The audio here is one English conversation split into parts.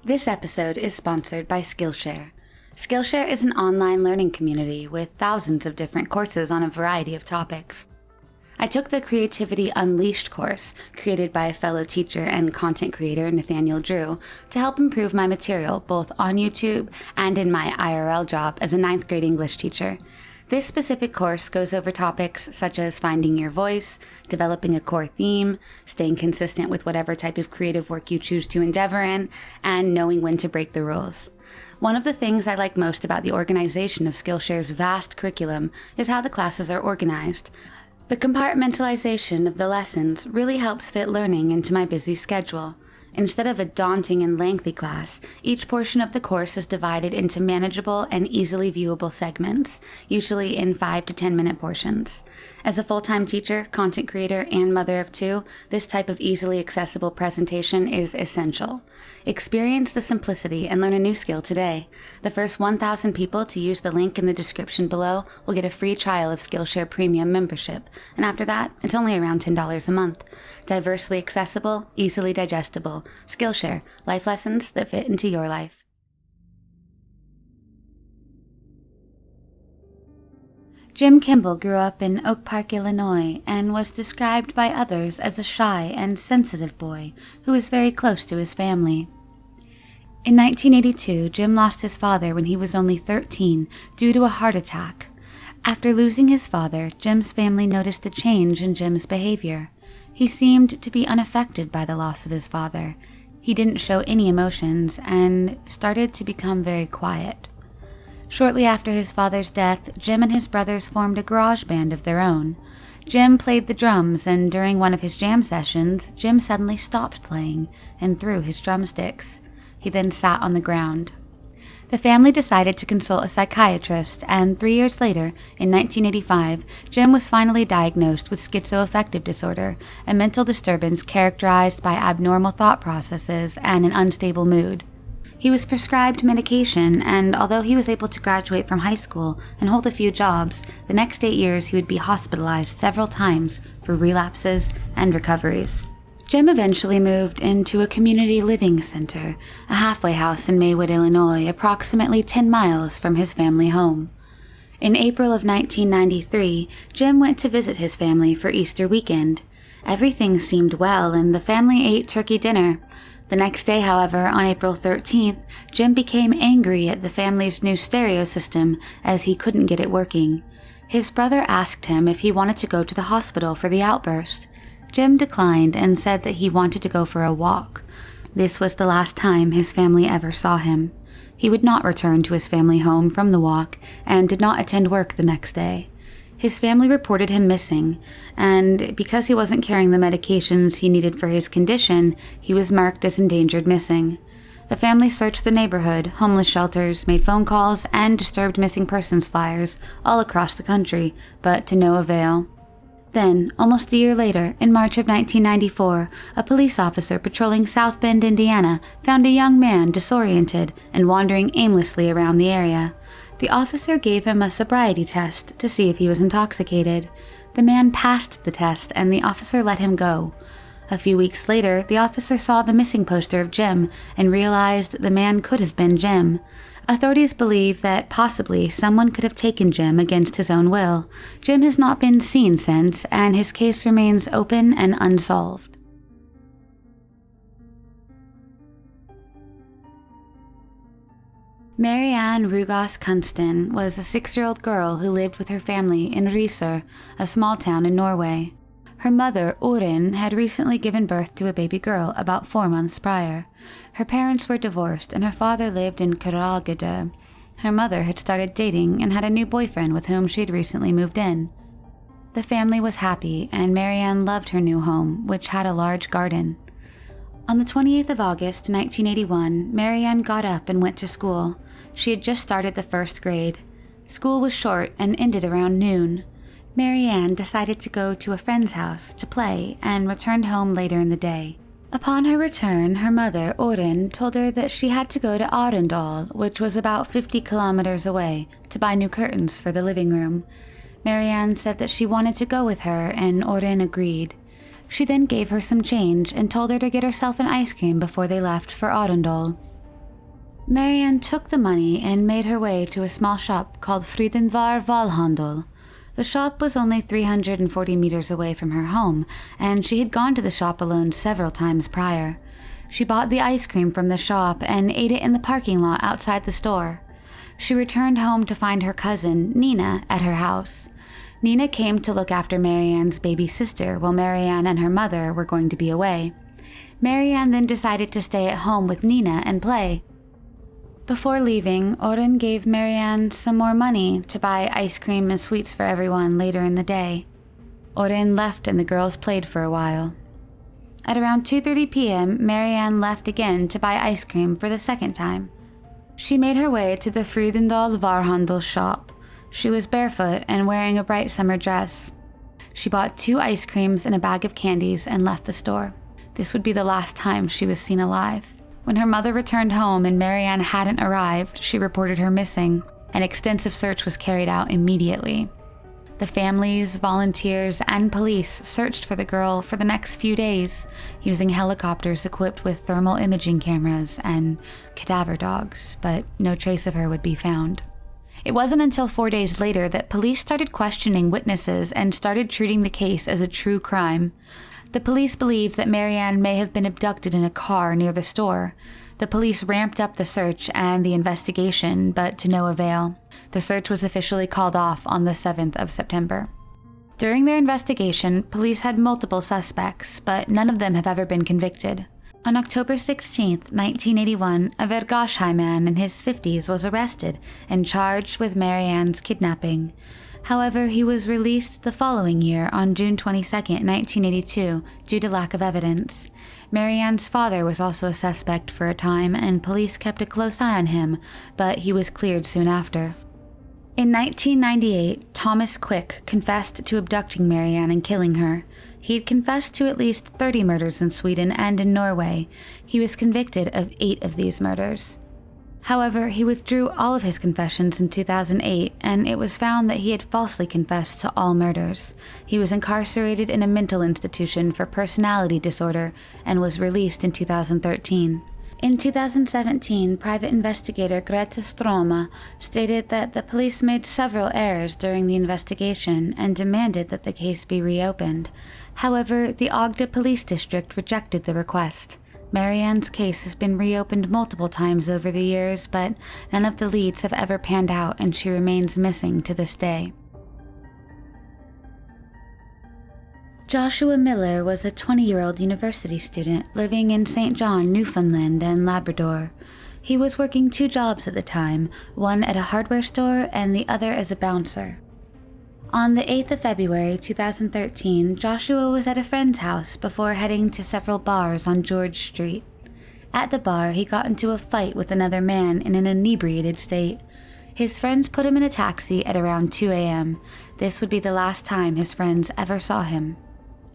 This episode is sponsored by Skillshare. Skillshare is an online learning community with thousands of different courses on a variety of topics. I took the Creativity Unleashed course, created by a fellow teacher and content creator Nathaniel Drew, to help improve my material both on YouTube and in my IRL job as a 9th grade English teacher. This specific course goes over topics such as finding your voice, developing a core theme, staying consistent with whatever type of creative work you choose to endeavor in, and knowing when to break the rules. One of the things I like most about the organization of Skillshare's vast curriculum is how the classes are organized. The compartmentalization of the lessons really helps fit learning into my busy schedule. Instead of a daunting and lengthy class, each portion of the course is divided into manageable and easily viewable segments, usually in 5 to 10 minute portions. As a full-time teacher, content creator, and mother of 2, this type of easily accessible presentation is essential. Experience the simplicity and learn a new skill today. The first 1,000 people to use the link in the description below will get a free trial of Skillshare Premium membership, and after that, it's only around $10 a month. Diversely accessible, easily digestible. Skillshare, life lessons that fit into your life. Jim Kimball grew up in Oak Park, Illinois, and was described by others as a shy and sensitive boy who was very close to his family. In 1982, Jim lost his father when he was only 13 due to a heart attack. After losing his father, Jim's family noticed a change in Jim's behavior. He seemed to be unaffected by the loss of his father. He didn't show any emotions and started to become very quiet. Shortly after his father's death, Jim and his brothers formed a garage band of their own. Jim played the drums, and during one of his jam sessions, Jim suddenly stopped playing and threw his drumsticks. He then sat on the ground. The family decided to consult a psychiatrist, and 3 years later, in 1985, Jim was finally diagnosed with schizoaffective disorder, a mental disturbance characterized by abnormal thought processes and an unstable mood. He was prescribed medication, and although he was able to graduate from high school and hold a few jobs, the next 8 years he would be hospitalized several times for relapses and recoveries. Jim eventually moved into a community living center, a halfway house in Maywood, Illinois, approximately 10 miles from his family home. In April of 1993, Jim went to visit his family for Easter weekend. Everything seemed well, and the family ate turkey dinner. The next day, however, on April 13th, Jim became angry at the family's new stereo system as he couldn't get it working. His brother asked him if he wanted to go to the hospital for the outburst. Jim declined and said that he wanted to go for a walk. This was the last time his family ever saw him. He would not return to his family home from the walk and did not attend work the next day. His family reported him missing, and because he wasn't carrying the medications he needed for his condition, he was marked as endangered missing. The family searched the neighborhood, homeless shelters, made phone calls, and disturbed missing persons flyers all across the country, but to no avail. Then, almost a year later, in March of 1994, a police officer patrolling South Bend, Indiana, found a young man disoriented and wandering aimlessly around the area. The officer gave him a sobriety test to see if he was intoxicated. The man passed the test, and the officer let him go. A few weeks later, the officer saw the missing poster of Jim and realized the man could have been Jim. Authorities believe that possibly someone could have taken Jim against his own will. Jim has not been seen since, and his case remains open and unsolved. Marianne Rugos Kunsten was a 6-year-old girl who lived with her family in Risør, a small town in Norway. Her mother, Orin, had recently given birth to a baby girl about 4 months prior. Her parents were divorced, and her father lived in Kragerø. Her mother had started dating and had a new boyfriend with whom she had recently moved in. The family was happy, and Marianne loved her new home, which had a large garden. On the 28th of August, 1981, Marianne got up and went to school. She had just started the 1st grade. School was short and ended around noon. Marianne decided to go to a friend's house to play and returned home later in the day. Upon her return, her mother, Orin, told her that she had to go to Arendal, which was about 50 kilometers away, to buy new curtains for the living room. Marianne said that she wanted to go with her, and Orin agreed. She then gave her some change and told her to get herself an ice cream before they left for Arendal. Marianne took the money and made her way to a small shop called Frydenvar Valhandel. The shop was only 340 meters away from her home, and she had gone to the shop alone several times prior. She bought the ice cream from the shop and ate it in the parking lot outside the store. She returned home to find her cousin, Nina, at her house. Nina came to look after Marianne's baby sister while Marianne and her mother were going to be away. Marianne then decided to stay at home with Nina and play. Before leaving, Oren gave Marianne some more money to buy ice cream and sweets for everyone later in the day. Oren left and the girls played for a while. At around 2:30 p.m., Marianne left again to buy ice cream for the second time. She made her way to the Frydendal Varhandel shop. She was barefoot and wearing a bright summer dress. She bought 2 ice creams and a bag of candies and left the store. This would be the last time she was seen alive. When her mother returned home and Marianne hadn't arrived, she reported her missing. An extensive search was carried out immediately. The families, volunteers, and police searched for the girl for the next few days, using helicopters equipped with thermal imaging cameras and cadaver dogs, but no trace of her would be found. It wasn't until 4 days later that police started questioning witnesses and started treating the case as a true crime. The police believed that Marianne may have been abducted in a car near the store. The police ramped up the search and the investigation, but to no avail. The search was officially called off on the 7th of September. During their investigation, police had multiple suspects, but none of them have ever been convicted. On October 16, 1981, a Vergashai man in his 50s was arrested and charged with Marianne's kidnapping. However, he was released the following year on June 22, 1982, due to lack of evidence. Marianne's father was also a suspect for a time, and police kept a close eye on him, but he was cleared soon after. In 1998, Thomas Quick confessed to abducting Marianne and killing her. He had confessed to at least 30 murders in Sweden and in Norway. He was convicted of 8 of these murders. However, he withdrew all of his confessions in 2008, and it was found that he had falsely confessed to all murders. He was incarcerated in a mental institution for personality disorder and was released in 2013. In 2017, private investigator Greta Stroma stated that the police made several errors during the investigation and demanded that the case be reopened. However, the Agda Police District rejected the request. Marianne's case has been reopened multiple times over the years, but none of the leads have ever panned out, and she remains missing to this day. Joshua Miller was a 20-year-old university student living in St. John, Newfoundland and Labrador. He was working 2 jobs at the time, one at a hardware store and the other as a bouncer. On the 8th of February 2013, Joshua was at a friend's house before heading to several bars on George Street. At the bar, he got into a fight with another man in an inebriated state. His friends put him in a taxi at around 2 a.m. This would be the last time his friends ever saw him.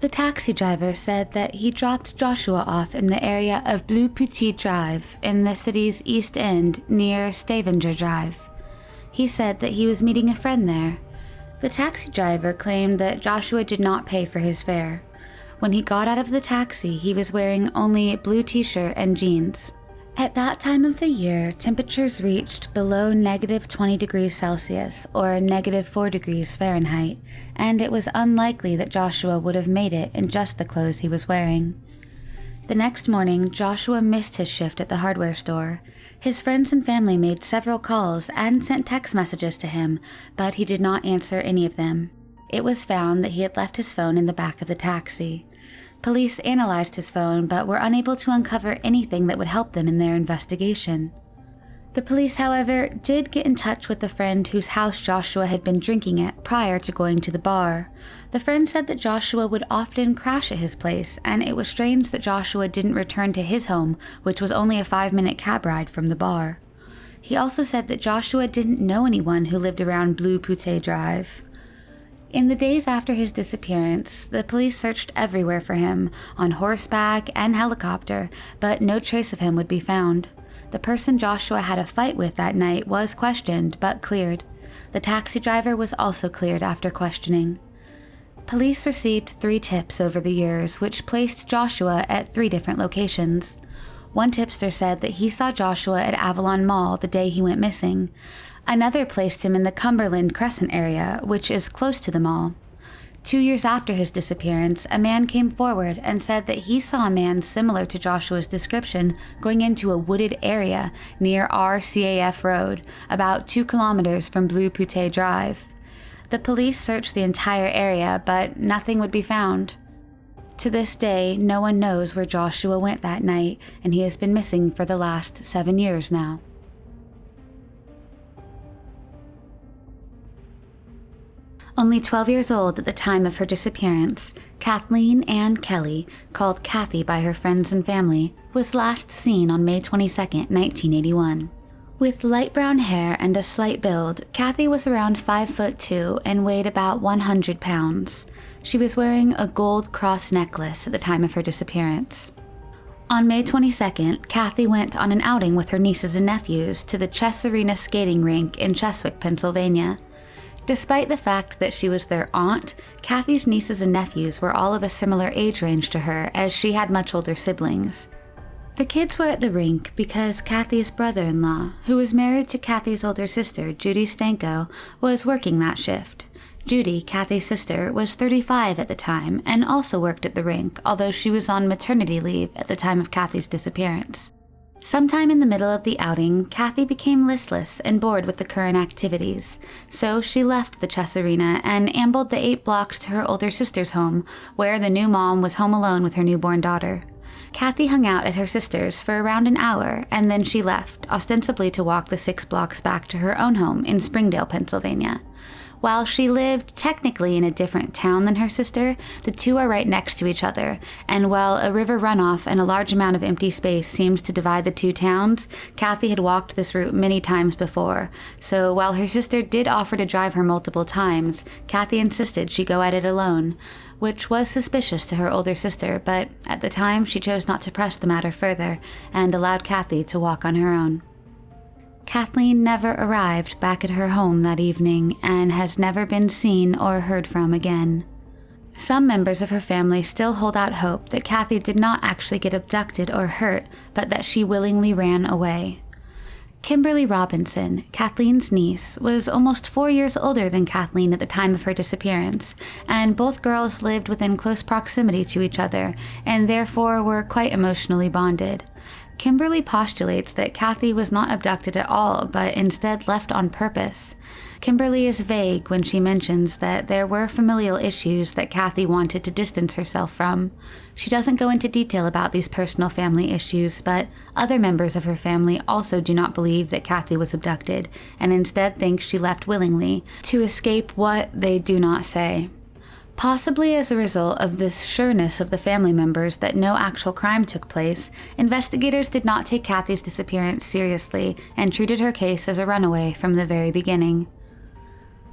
The taxi driver said that he dropped Joshua off in the area of Blue Petit Drive in the city's East End near Stavanger Drive. He said that he was meeting a friend there. The taxi driver claimed that Joshua did not pay for his fare. When he got out of the taxi, he was wearing only a blue t-shirt and jeans. At that time of the year, temperatures reached below -20 degrees Celsius or -4 degrees Fahrenheit, and it was unlikely that Joshua would have made it in just the clothes he was wearing. The next morning, Joshua missed his shift at the hardware store. His friends and family made several calls and sent text messages to him, but he did not answer any of them. It was found that he had left his phone in the back of the taxi. Police analyzed his phone, but were unable to uncover anything that would help them in their investigation. The police, however, did get in touch with the friend whose house Joshua had been drinking at prior to going to the bar. The friend said that Joshua would often crash at his place, and it was strange that Joshua didn't return to his home, which was only a 5-minute cab ride from the bar. He also said that Joshua didn't know anyone who lived around Blue Petit Drive. In the days after his disappearance, the police searched everywhere for him, on horseback and helicopter, but no trace of him would be found. The person Joshua had a fight with that night was questioned, but cleared. The taxi driver was also cleared after questioning. Police received 3 tips over the years, which placed Joshua at 3 different locations. One tipster said that he saw Joshua at Avalon Mall the day he went missing. Another placed him in the Cumberland Crescent area, which is close to the mall. 2 years after his disappearance, a man came forward and said that he saw a man similar to Joshua's description going into a wooded area near RCAF Road, about 2 kilometers from Blue Pute Drive. The police searched the entire area, but nothing would be found. To this day, no one knows where Joshua went that night, and he has been missing for the last 7 years now. Only 12 years old at the time of her disappearance, Kathleen Ann Kelly, called Kathy by her friends and family, was last seen on May 22, 1981. With light brown hair and a slight build, Kathy was around 5'2" and weighed about 100 pounds. She was wearing a gold cross necklace at the time of her disappearance. On May 22nd, Kathy went on an outing with her nieces and nephews to the Chess Arena skating rink in Cheswick, Pennsylvania. Despite the fact that she was their aunt, Kathy's nieces and nephews were all of a similar age range to her, as she had much older siblings. The kids were at the rink because Kathy's brother-in-law, who was married to Kathy's older sister, Judy Stanko, was working that shift. Judy, Kathy's sister, was 35 at the time and also worked at the rink, although she was on maternity leave at the time of Kathy's disappearance. Sometime in the middle of the outing, Kathy became listless and bored with the current activities, so she left the chess arena and ambled the 8 blocks to her older sister's home, where the new mom was home alone with her newborn daughter. Kathy hung out at her sister's for around an hour, and then she left, ostensibly to walk the 6 blocks back to her own home in Springdale, Pennsylvania. While she lived technically in a different town than her sister, the two are right next to each other, and while a river runoff and a large amount of empty space seems to divide the 2 towns, Kathy had walked this route many times before, so while her sister did offer to drive her multiple times, Kathy insisted she go at it alone, which was suspicious to her older sister, but at the time she chose not to press the matter further and allowed Kathy to walk on her own. Kathleen never arrived back at her home that evening and has never been seen or heard from again. Some members of her family still hold out hope that Kathy did not actually get abducted or hurt, but that she willingly ran away. Kimberly Robinson, Kathleen's niece, was almost 4 years older than Kathleen at the time of her disappearance, and both girls lived within close proximity to each other and therefore were quite emotionally bonded. Kimberly postulates that Kathy was not abducted at all, but instead left on purpose. Kimberly is vague when she mentions that there were familial issues that Kathy wanted to distance herself from. She doesn't go into detail about these personal family issues, but other members of her family also do not believe that Kathy was abducted, and instead think she left willingly, to escape what they do not say. Possibly as a result of this sureness of the family members that no actual crime took place, investigators did not take Kathy's disappearance seriously and treated her case as a runaway from the very beginning.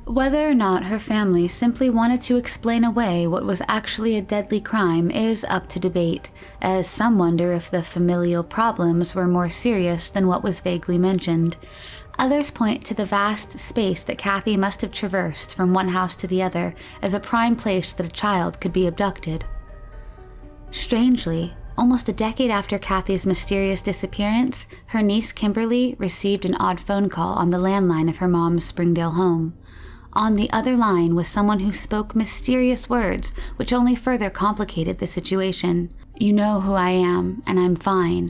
Whether or not her family simply wanted to explain away what was actually a deadly crime is up to debate, as some wonder if the familial problems were more serious than what was vaguely mentioned. Others point to the vast space that Kathy must have traversed from one house to the other as a prime place that a child could be abducted. Strangely, almost a decade after Kathy's mysterious disappearance, her niece Kimberly received an odd phone call on the landline of her mom's Springdale home. On the other line was someone who spoke mysterious words, which only further complicated the situation. "You know who I am, and I'm fine."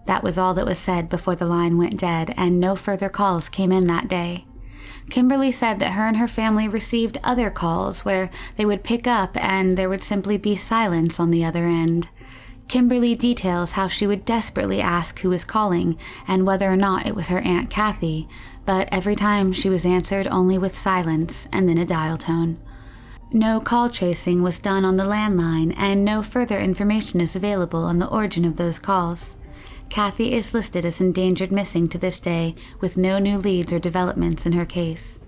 That was all that was said before the line went dead, and no further calls came in that day. Kimberly said that her and her family received other calls where they would pick up and there would simply be silence on the other end. Kimberly details how she would desperately ask who was calling and whether or not it was her Aunt Kathy, but every time she was answered only with silence and then a dial tone. No call tracing was done on the landline, and no further information is available on the origin of those calls. Kathy is listed as endangered missing to this day, with no new leads or developments in her case.